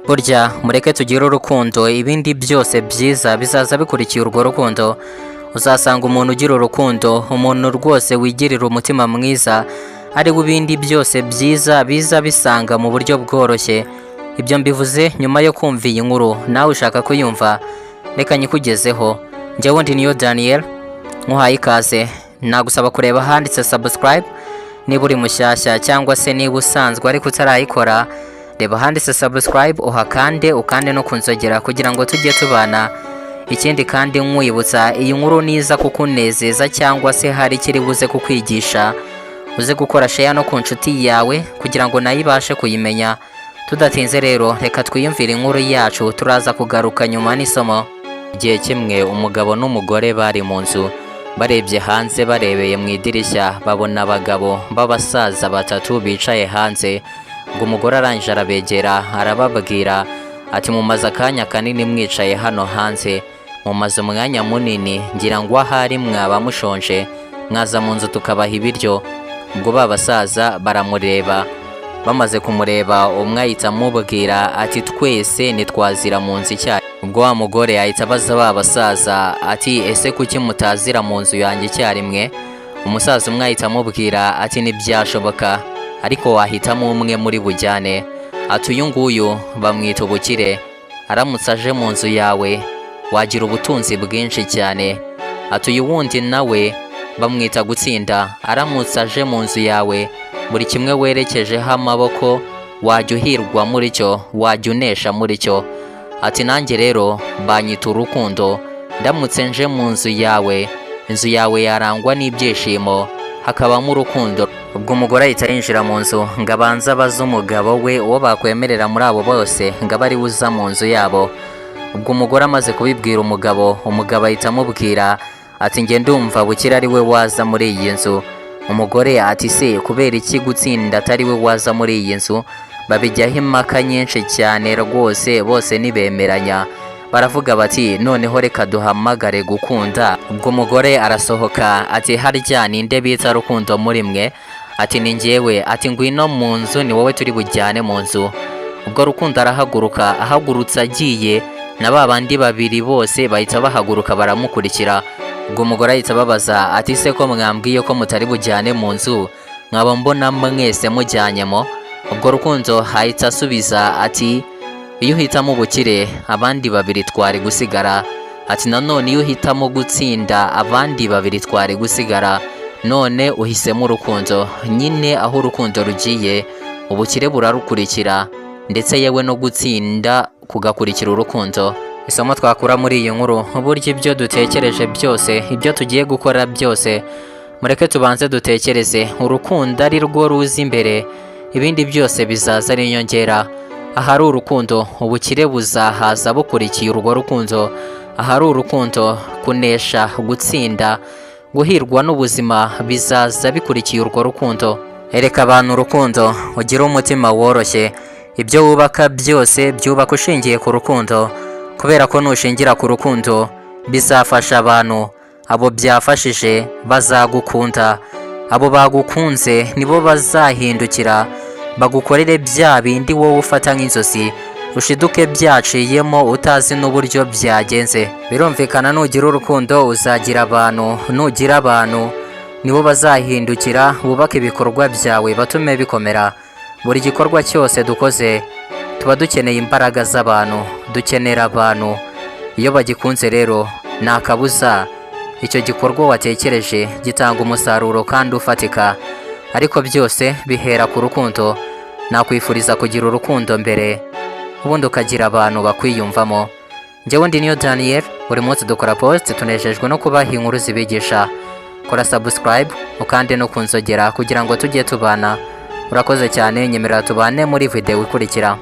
Burya mureke tugire urukundo, ibindi byose byiza bizaza bikurikiye urwo rukundo. Uzasanga umuntu ugira urukundo, umuntu rwose wigirira umutima mwiza, ari ibindi byose byiza biza bisanga mu buryo bworoshye. Ibyo mbivuze nyuma yo kumva iyi nkuru, nawe ushaka kuyumva reka nyikugezeho. Njyewe ndi Niyo Daniel, nkuhaye ikaze. Nagusaba kureba handitse subscribe niba uri mushyashya, cyangwa se niba usanzwe ariko utarayikora, reba handitse subscribe ukande no kunzogera kugira ngo tujye tubana. Ikindi kandi nkwibutsa, iyi nkuru niza kukunezeza cyangwa se hari ikiri buze kukwigisha, uze gukora share no ku nshuti yawe kugira ngo nayo ibashe kuyimenya. Tudatinze rero reka twiyumvire inkuru yacu, turaza kugaruka nyuma n'isomo. Igihe kimwe umugabo n'umugore bari mu nzu, barebye hanze, barebeye mu idirishya babona abagabo b'abasaza batatu bicaye hanze. Ngo umugore arangije arabegera arababwira ati mumaze akanya kanini mwicaye hano hanze, mumaze umwanya munini, ngira ngo ahari mwaba mushonje, mwaza mu nzu tukabaha ibiryo. Ubwo babasaza baramureba, bamaze kumureba umwe ahita amubwira ati twese ntitwazira mu nzu icyayi. Ubwo wa mugore ahita abaza babasaza ati ese kuki mutazira mu nzu yanjye icyarimwe? Umusaza umwe ahita amubwira ati ntibyashoboka, ariko wahitamo umwe muri bujyane. Ati uyu nguyu bamwita ubukire, aramutse aje mu nzu yawe wagira ubutunzi bwinshi cyane. Ati uyu wundi nawe bamwita gutsinda, aramutse aje mu nzu yawe buri kimwe werekejeho amaboko wajya uhirwa muri cyo, wajya unesha muri cyo. Ati nanjye rero banyita urukundo, ndamutse nje mu nzu yawe, inzu yawe yarangwa n'ibyishimo, hakabamo urukundo. Ubwo umugore ahita yinjira mu nzu ngo abanze abaze umugabo we uwo bakwemerera muri abo bose ngo abe ari uza mu nzu yabo. Ubwo umugore amaze kubibwira umugabo, umugabo ahita amubwira ati njye ndumva bukire ari we waza muri iyi nzu. Umugore ati se kubera iki gutsinda atari we waza muri iyi nzu? Babijyaho impaka nyinshi cyane rwose, bose nibemeranya, baravuga bati noneho reka duhamagare gukunda. Ubwo umugore arasohoka ati harya ninde bita rukundo muri mwe? Ati ni njyewe. Ati ngwino mu nzu, ni wowe turi bujyane mu nzu. Ubwo rukundo arahaguruka, ahagurutse agiye na babandi babiri bose bahita bahaguruka baramukurikira. Ubwo umugore ahita ababaza ati se ko mwambwiye ko mutari bujyane mu nzu, mwaba mbona mwese mujyanyemo? Ubwo rukundo ahita asubiza ati iyo uhitamo ubukire abandi babiri twari gusigara. Ati nanone iyo uhitamo gutsinda abandi babiri twari gusigara, none uhisemo urukundo. Nyine aho urukundo rugiye ubukire burarukurikira, ndetse yewe no gutsinda kugakurikira urukundo. Isomo twakura muri iyi nkuru, uburyo ibyo dutekereje byose, ibyo tugiye gukora byose, mureke tubanze dutekereze urukundo ari rwo ruza imbere, ibindi byose bizaza ari inyongera. Ahari urukundo ubukire buzahaza bukurikiye urwo rukundo. Ahari urukundo kunesha, gutsinda, guhirwa n'ubuzima bizaza bikurikiye urwo rukundo. Ereka abantu urukundo, ugire umutima woroshye, ibyo wubaka byose byubaka ushingiye ku rukundo, kubera ko nushingira ku rukundo bizafasha abantu. Abo byafashije bazagukunda, abo bagukunze nibo bazahindukira bagukorere bya bindi wowe ufata nk'inzozi, ushiduke byaciyemo utazi n'uburyo byagenze. Birumvikana nugira urukundo uzagira abantu, nugira abantu nibo bazahindukira bubake ibikorwa byawe batume bikomera. Buri gikorwa cyose dukoze tuba dukeneye imbaraga z'abantu, dukenera abantu. Iyo bagikunze rero nta kabuza icyo gikorwa watekereje gitanga umusaruro kandi ufatika, ariko byose bihera ku rukundo. Nakwifuriza kugira urukundo mbere, ubundi ukagira abantu bakwiyumvamo. Njyewe ndi Niyo Daniel, buri munsi dukora post, tunejejwe no kubaha inkuru zibigisha. Kora subscribe ukande no kunzogera kugira ngo tujye tubana. Urakoze cyane, nyemerera tubane muri video ikurikira.